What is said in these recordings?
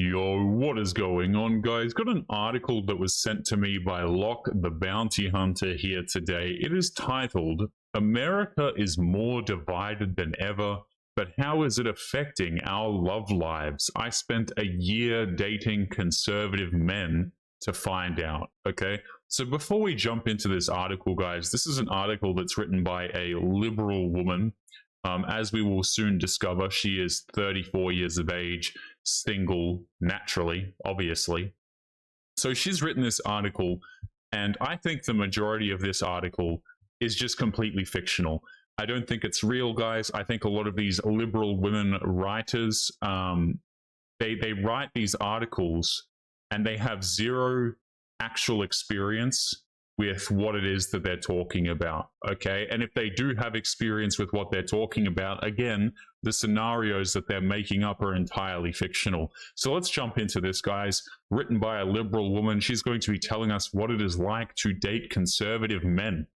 Yo, what is going on, guys? Got an article that was sent to me by Locke the Bounty Hunter here today. It is titled, America is more divided than ever, but how is it affecting our love lives? I spent a year dating conservative men to find out, okay? So before we jump into this article, guys, this is an article that's written by a liberal woman. As we will soon discover, she is 34 years of age, single, naturally, obviously. So she's written this article, and I think the majority of this article is just completely fictional. I don't think it's real, guys. I think a lot of these liberal women writers, they write these articles and they have zero actual experience with what it is that they're talking about, okay? And if they do have experience with what they're talking about, again, the scenarios that they're making up are entirely fictional. So let's jump into this, guys. Written by a liberal woman, she's going to be telling us what it is like to date conservative men,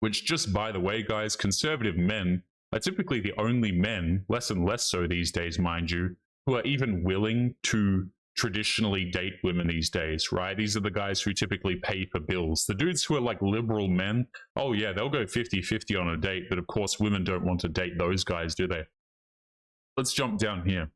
which, just by the way, guys, conservative men are typically the only men, less and less so these days, mind you, who are even willing to traditionally date women these days, right? These are the guys who typically pay for bills. The dudes who are like liberal men, oh yeah, they'll go 50-50 on a date, but of course women don't want to date those guys, do they? Let's jump down here.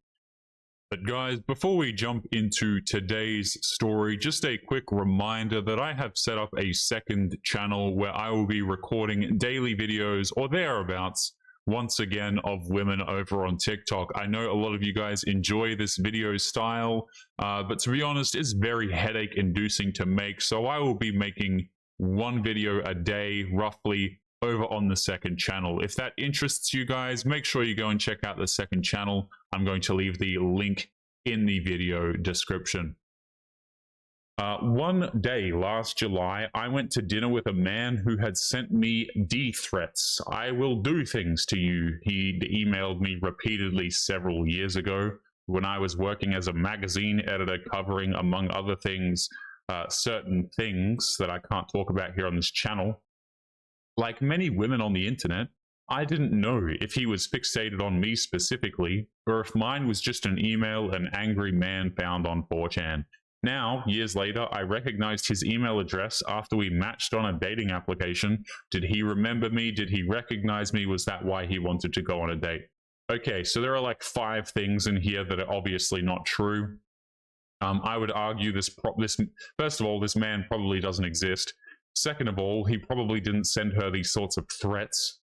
But guys, before we jump into today's story, just a quick reminder that I have set up a second channel where I will be recording daily videos or thereabouts once again of women over on TikTok. I know a lot of you guys enjoy this video style, but to be honest, it's very headache inducing to make. So I will be making one video a day roughly over on the second channel. If that interests you guys, make sure you go and check out the second channel. I'm going to leave the link in the video description. One day last July, I went to dinner with a man who had sent me threats. I will do things to you. He emailed me repeatedly several years ago when I was working as a magazine editor covering, among other things, certain things that I can't talk about here on this channel. Like many women on the internet, I didn't know if he was fixated on me specifically, or if mine was just an email an angry man found on 4chan. Now, years later, I recognized his email address after we matched on a dating application. Did he remember me? Did he recognize me? Was that why he wanted to go on a date? Okay, so there are like 5 things in here that are obviously not true. I would argue first of all, this man probably doesn't exist. Second of all, he probably didn't send her these sorts of threats.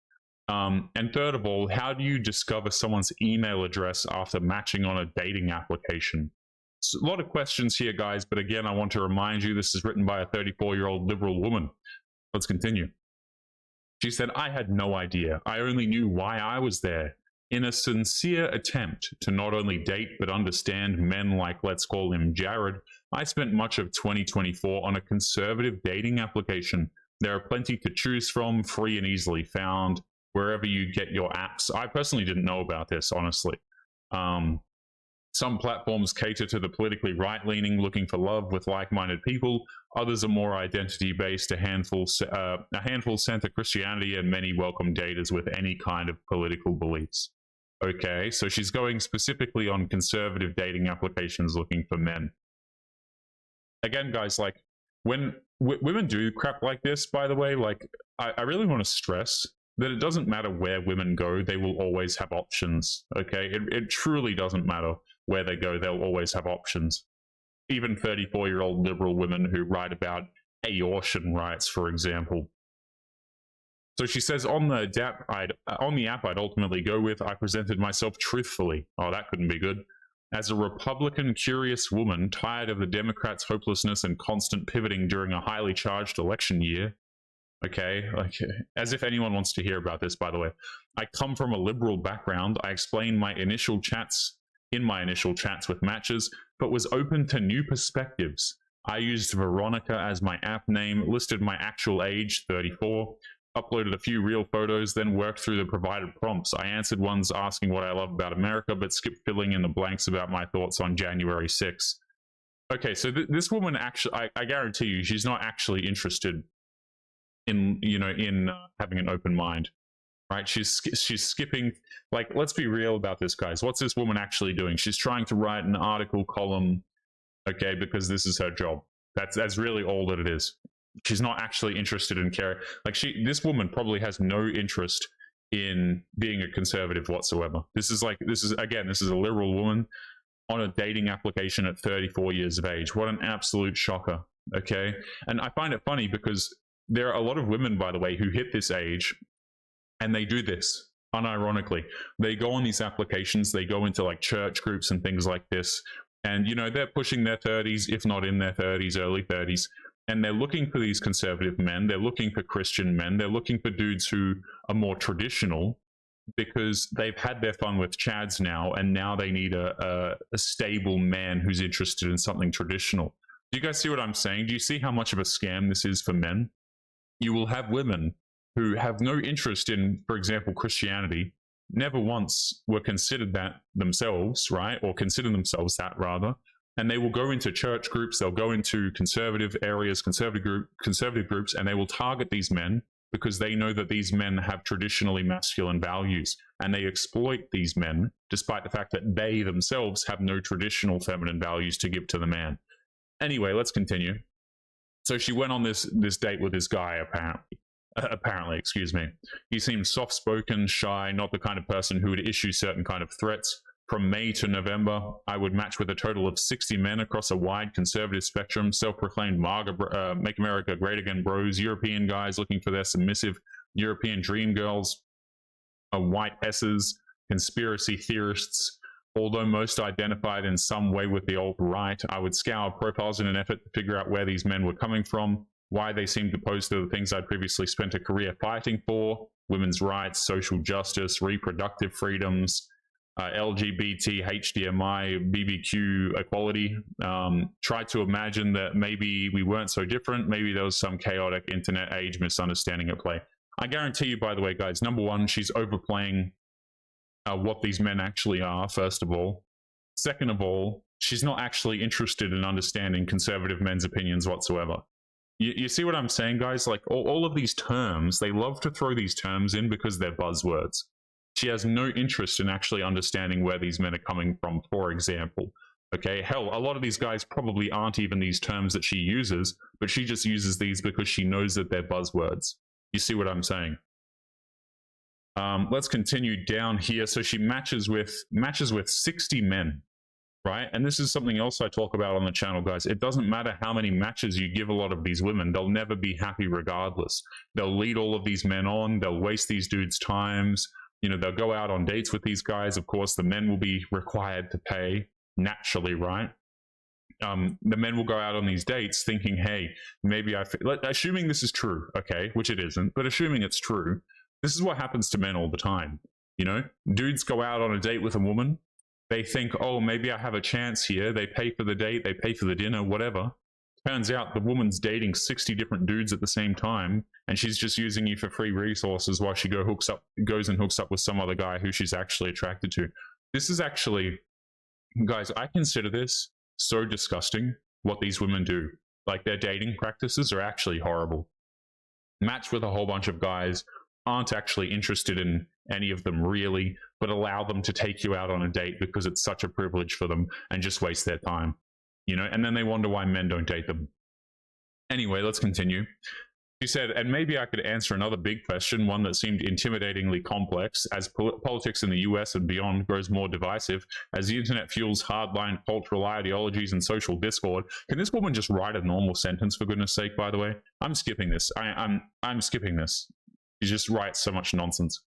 And third of all, how do you discover someone's email address after matching on a dating application? So a lot of questions here, guys, but again, I want to remind you this is written by a 34-year-old liberal woman. Let's continue. She said, I had no idea. I only knew why I was there. In a sincere attempt to not only date but understand men like, let's call him Jared, I spent much of 2024 on a conservative dating application. There are plenty to choose from, free and easily found, wherever you get your apps. I personally didn't know about this, honestly. Some platforms cater to the politically right-leaning, looking for love with like-minded people. Others are more identity-based, a handful center Christianity, and many welcome daters with any kind of political beliefs. Okay, so she's going specifically on conservative dating applications looking for men. Again, guys, like, when women do crap like this, by the way, like, I really want to stress that it doesn't matter where women go, they will always have options, okay? It truly doesn't matter where they go, they'll always have options. Even 34-year-old liberal women who write about abortion rights, for example. So she says, on the app I'd ultimately go with, I presented myself truthfully. Oh, that couldn't be good. As a Republican curious woman, tired of the Democrats' hopelessness and constant pivoting during a highly charged election year. Okay, like, as if anyone wants to hear about this, by the way. I come from a liberal background. I explained in my initial chats with matches, but was open to new perspectives. I used Veronica as my app name, listed my actual age, 34, uploaded a few real photos, then worked through the provided prompts. I answered ones asking what I love about America, but skipped filling in the blanks about my thoughts on January 6th. Okay, so this woman actually, I guarantee you, she's not actually interested in having an open mind. right? She's skipping. Like, let's be real about this, guys. What's this woman actually doing? She's trying to write an article column, okay, because this is her job. That's really all that it is. She's not actually interested in care. Like, this woman probably has no interest in being a conservative whatsoever. This is a liberal woman on a dating application at 34 years of age. What an absolute shocker. Okay. And I find it funny because there are a lot of women, by the way, who hit this age and they do this unironically. They go on these applications, they go into like church groups and things like this. And, you know, they're pushing their 30s, if not in their 30s, early 30s. And they're looking for these conservative men. They're looking for Christian men. They're looking for dudes who are more traditional, because they've had their fun with Chads now, and now they need a stable man who's interested in something traditional. Do you guys see what I'm saying? Do you see how much of a scam this is for men? You will have women who have no interest in, for example, Christianity, never once were considered that themselves, right? Or consider themselves that, rather. And they will go into church groups, they'll go into conservative areas, conservative groups, and they will target these men because they know that these men have traditionally masculine values, and they exploit these men despite the fact that they themselves have no traditional feminine values to give to the man. Anyway, let's continue. So she went on this date with this guy, apparently, excuse me. He seemed soft-spoken, shy, not the kind of person who would issue certain kind of threats. From May to November, I would match with a total of 60 men across a wide conservative spectrum, self-proclaimed Make America Great Again bros, European guys looking for their submissive European dream girls, white S's, conspiracy theorists. Although most identified in some way with the alt-right, I would scour profiles in an effort to figure out where these men were coming from, why they seemed opposed to the things I'd previously spent a career fighting for: women's rights, social justice, reproductive freedoms, LGBT, HDMI, BBQ equality. Tried to imagine that maybe we weren't so different. Maybe there was some chaotic internet age misunderstanding at play. I guarantee you, by the way, guys, number one, she's overplaying what these men actually are, first of all. Second of all, she's not actually interested in understanding conservative men's opinions whatsoever. You see what I'm saying, guys? Like, all of these terms, they love to throw these terms in because they're buzzwords. She has no interest in actually understanding where these men are coming from, for example. Okay, hell, a lot of these guys probably aren't even these terms that she uses, but she just uses these because she knows that they're buzzwords. You see what I'm saying? Let's continue down here. So she matches with 60 men, right? And this is something else I talk about on the channel, guys. It doesn't matter how many matches you give a lot of these women, they'll never be happy regardless. They'll lead all of these men on, they'll waste these dudes' times. You know, they'll go out on dates with these guys. Of course, the men will be required to pay, naturally, right? The men will go out on these dates thinking, hey, maybe assuming this is true, okay, which it isn't, but assuming it's true, this is what happens to men all the time. You know, dudes go out on a date with a woman. They think, oh, maybe I have a chance here. They pay for the date, they pay for the dinner, whatever. Turns out the woman's dating 60 different dudes at the same time, and she's just using you for free resources while she goes and hooks up with some other guy who she's actually attracted to. This is actually, guys, I consider this so disgusting, what these women do. Like, their dating practices are actually horrible. Match with a whole bunch of guys, aren't actually interested in any of them really, but allow them to take you out on a date because it's such a privilege for them, and just waste their time. You know, and then they wonder why men don't date them. Anyway, let's continue. She said, and maybe I could answer another big question, one that seemed intimidatingly complex, as politics in the US and beyond grows more divisive, as the internet fuels hardline cultural ideologies and social discord. Can this woman just write a normal sentence, for goodness sake, by the way? I'm skipping this. I'm skipping this. She just writes so much nonsense.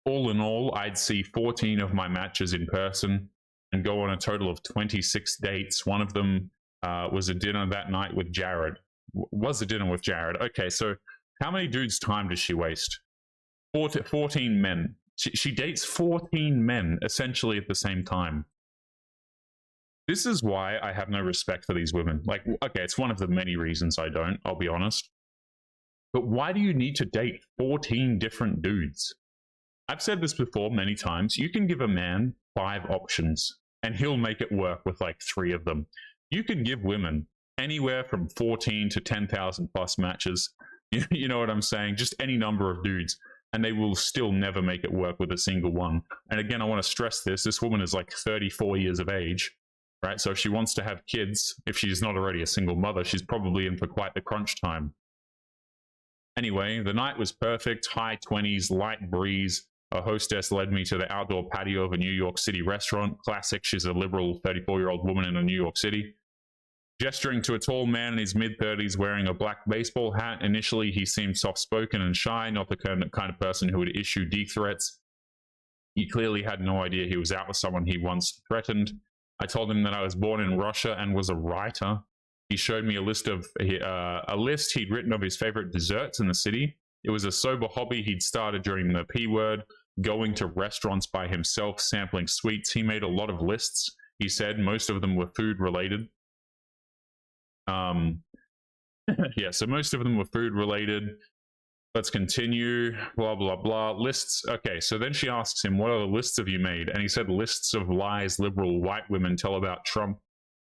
All in all, I'd see 14 of my matches in person and go on a total of 26 dates. One of them was a dinner that night with Jared. Was a dinner with Jared. Okay, so how many dudes' time does she waste? 14 men. She dates 14 men, essentially at the same time. This is why I have no respect for these women. Like, okay, it's one of the many reasons I don't, I'll be honest. But why do you need to date 14 different dudes? I've said this before many times. You can give a man 5 options, and he'll make it work with like 3 of them. You can give women anywhere from 14 to 10,000 plus matches. You know what I'm saying? Just any number of dudes. and they will still never make it work with a single one. And again, I want to stress this woman is like 34 years of age, right? So if she wants to have kids, if she's not already a single mother, she's probably in for quite the crunch time. Anyway, the night was perfect, high 20s, light breeze. A hostess led me to the outdoor patio of a New York City restaurant. Classic, she's a liberal 34-year-old woman in a New York City. Gesturing to a tall man in his mid-30s wearing a black baseball hat. Initially, he seemed soft-spoken and shy, not the kind of person who would issue death threats. He clearly had no idea he was out with someone he once threatened. I told him that I was born in Russia and was a writer. He showed me a list he'd written of his favorite desserts in the city. It was a sober hobby he'd started during the P word, going to restaurants by himself, sampling sweets. He made a lot of lists. He said most of them were food related. Yeah, so most of them were food related. Let's continue. Blah, blah, blah. Lists. Okay, so then she asks him, what other lists have you made? And he said, lists of lies liberal white women tell about Trump.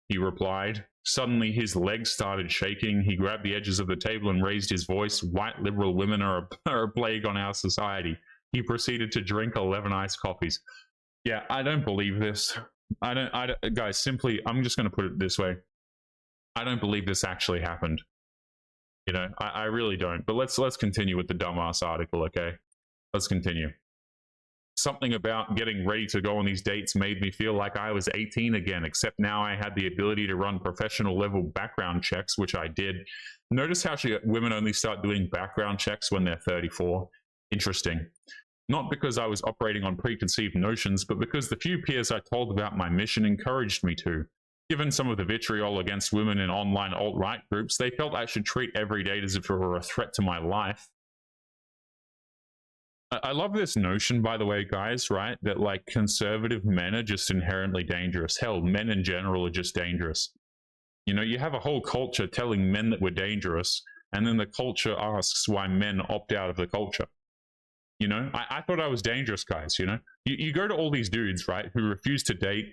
He replied. Suddenly, his legs started shaking. He grabbed the edges of the table and raised his voice. White liberal women are a plague on our society. He proceeded to drink 11 iced coffees. Yeah, I don't believe this. I don't, guys, simply, I'm just going to put it this way. I don't believe this actually happened. You know, I really don't. But let's continue with the dumbass article, okay? Let's continue. Something about getting ready to go on these dates made me feel like I was 18 again, except now I had the ability to run professional level background checks, which I did. Notice how women only start doing background checks when they're 34. Interesting. Not because I was operating on preconceived notions, but because the few peers I told about my mission encouraged me to. Given some of the vitriol against women in online alt-right groups, they felt I should treat every date as if it were a threat to my life. I love this notion, by the way, guys, right? That like conservative men are just inherently dangerous. Hell, men in general are just dangerous. You know, you have a whole culture telling men that we're dangerous, and then the culture asks why men opt out of the culture. You know, I thought I was dangerous, guys, you know? You go to all these dudes, right, who refuse to date,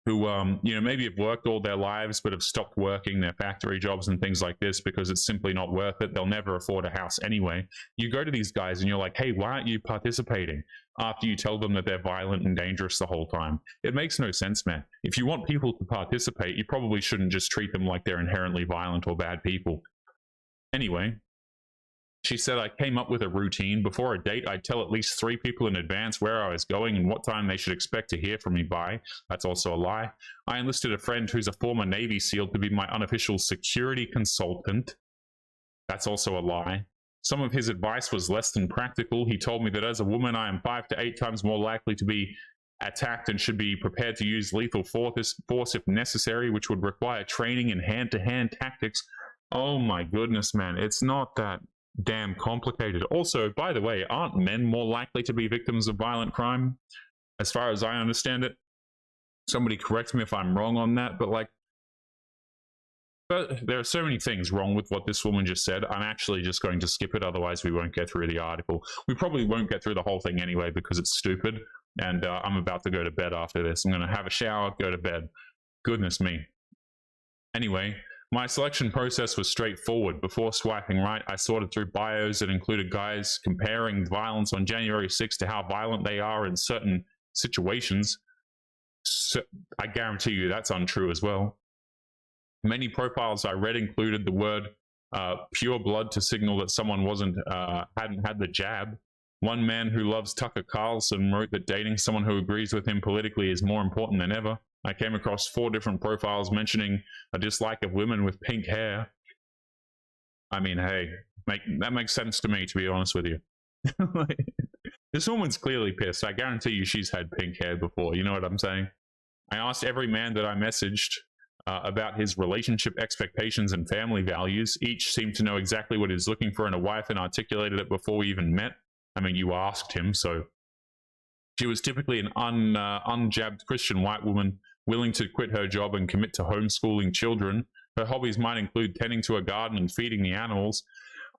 who, you know, maybe have worked all their lives but have stopped working their factory jobs and things like this because it's simply not worth it. They'll never afford a house anyway. You go to these guys and you're like, hey, why aren't you participating? After you tell them that they're violent and dangerous the whole time. It makes no sense, man. If you want people to participate, you probably shouldn't just treat them like they're inherently violent or bad people. Anyway, she said I came up with a routine. Before a date, I'd tell at least 3 people in advance where I was going and what time they should expect to hear from me by. That's also a lie. I enlisted a friend who's a former Navy SEAL to be my unofficial security consultant. That's also a lie. Some of his advice was less than practical. He told me that as a woman, I am 5 to 8 times more likely to be attacked and should be prepared to use lethal force if necessary, which would require training in hand-to-hand tactics. Oh my goodness, man. It's not that damn complicated. Also, by the way, aren't men more likely to be victims of violent crime? As far as I understand it. Somebody correct me if I'm wrong on that, but there are so many things wrong with what this woman just said. I'm actually just going to skip it, otherwise we won't get through the article. We probably won't get through the whole thing anyway because it's stupid, and I'm about to go to bed after this. I'm going to have a shower, go to bed. Goodness me. Anyway, my selection process was straightforward. Before swiping right, I sorted through bios that included guys comparing violence on January 6th to how violent they are in certain situations. So I guarantee you that's untrue as well. Many profiles I read included the word pure blood to signal that someone hadn't had the jab. One man who loves Tucker Carlson wrote that dating someone who agrees with him politically is more important than ever. I came across 4 different profiles mentioning a dislike of women with pink hair. I mean, hey, that makes sense to me, to be honest with you. This woman's clearly pissed. I guarantee you she's had pink hair before. You know what I'm saying? I asked every man that I messaged about his relationship expectations and family values. Each seemed to know exactly what he's looking for in a wife and articulated it before we even met. I mean, you asked him, so. She was typically an unjabbed Christian white woman willing to quit her job and commit to homeschooling children. Her hobbies might include tending to a garden and feeding the animals.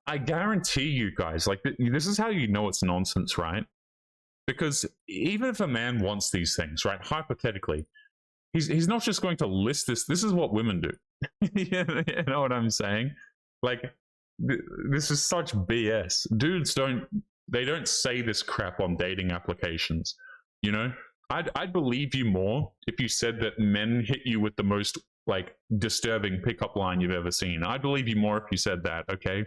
I guarantee you guys, like, this is how you know it's nonsense, right? Because even if a man wants these things, right, hypothetically, he's not just going to list this. This is what women do. You know what I'm saying? Like, this is such BS. Dudes don't They don't say this crap on dating applications. You know, I'd believe you more if you said that men hit you with the most like disturbing pickup line you've ever seen. I'd believe you more if you said that, okay?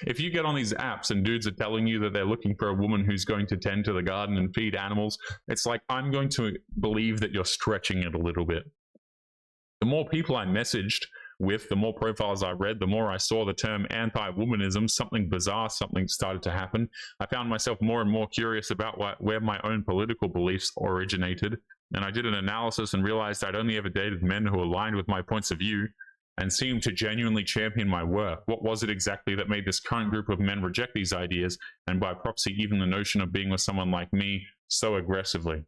If you get on these apps and dudes are telling you that they're looking for a woman who's going to tend to the garden and feed animals, it's like, I'm going to believe that you're stretching it a little bit. The more people I messaged with, the more profiles I read, the more I saw the term anti-womanism, something bizarre, something started to happen. I found myself more and more curious about where my own political beliefs originated, and I did an analysis and realized I'd only ever dated men who aligned with my points of view and seemed to genuinely champion my work. What was it exactly that made this current group of men reject these ideas, and by proxy, even the notion of being with someone like me, so aggressively?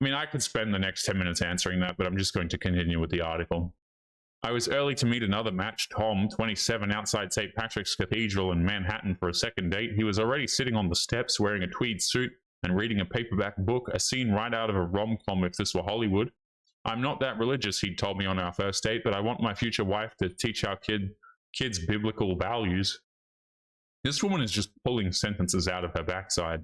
I mean, I could spend the next 10 minutes answering that, but I'm just going to continue with the article. I was early to meet another match, Tom, 27, outside St. Patrick's Cathedral in Manhattan for a second date. He was already sitting on the steps wearing a tweed suit and reading a paperback book, a scene right out of a rom-com if this were Hollywood. I'm not that religious, he'd told me on our first date, but I want my future wife to teach our kids biblical values. This woman is just pulling sentences out of her backside.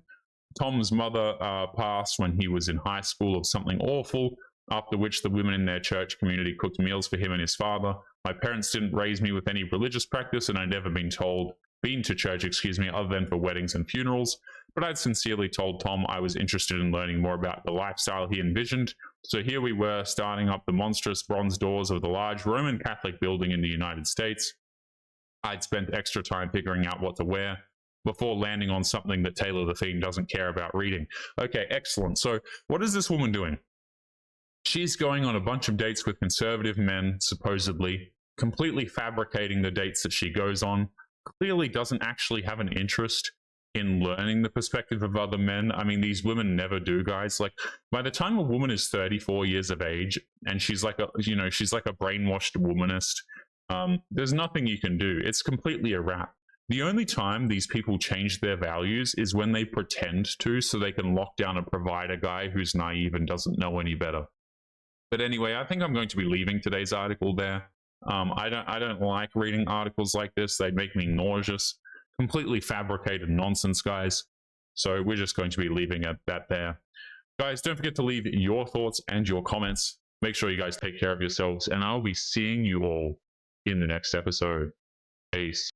Tom's mother passed when he was in high school of something awful, after which the women in their church community cooked meals for him and his father. My parents didn't raise me with any religious practice, and I'd never been to church, other than for weddings and funerals. But I'd sincerely told Tom I was interested in learning more about the lifestyle he envisioned. So here we were, starting up the monstrous bronze doors of the large Roman Catholic building in the United States. I'd spent extra time figuring out what to wear before landing on something that Taylor the Fiend doesn't care about reading. Okay, excellent. So what is this woman doing? She's going on a bunch of dates with conservative men, supposedly, completely fabricating the dates that she goes on, clearly doesn't actually have an interest in learning the perspective of other men. I mean, these women never do, guys. Like, by the time a woman is 34 years of age and she's like a brainwashed womanist, there's nothing you can do. It's completely a wrap. The only time these people change their values is when they pretend to, so they can lock down and provide a guy who's naive and doesn't know any better. But anyway, I think I'm going to be leaving today's article there. I don't like reading articles like this. They make me nauseous. Completely fabricated nonsense, guys. So we're just going to be leaving that there. Guys, don't forget to leave your thoughts and your comments. Make sure you guys take care of yourselves, and I'll be seeing you all in the next episode. Peace.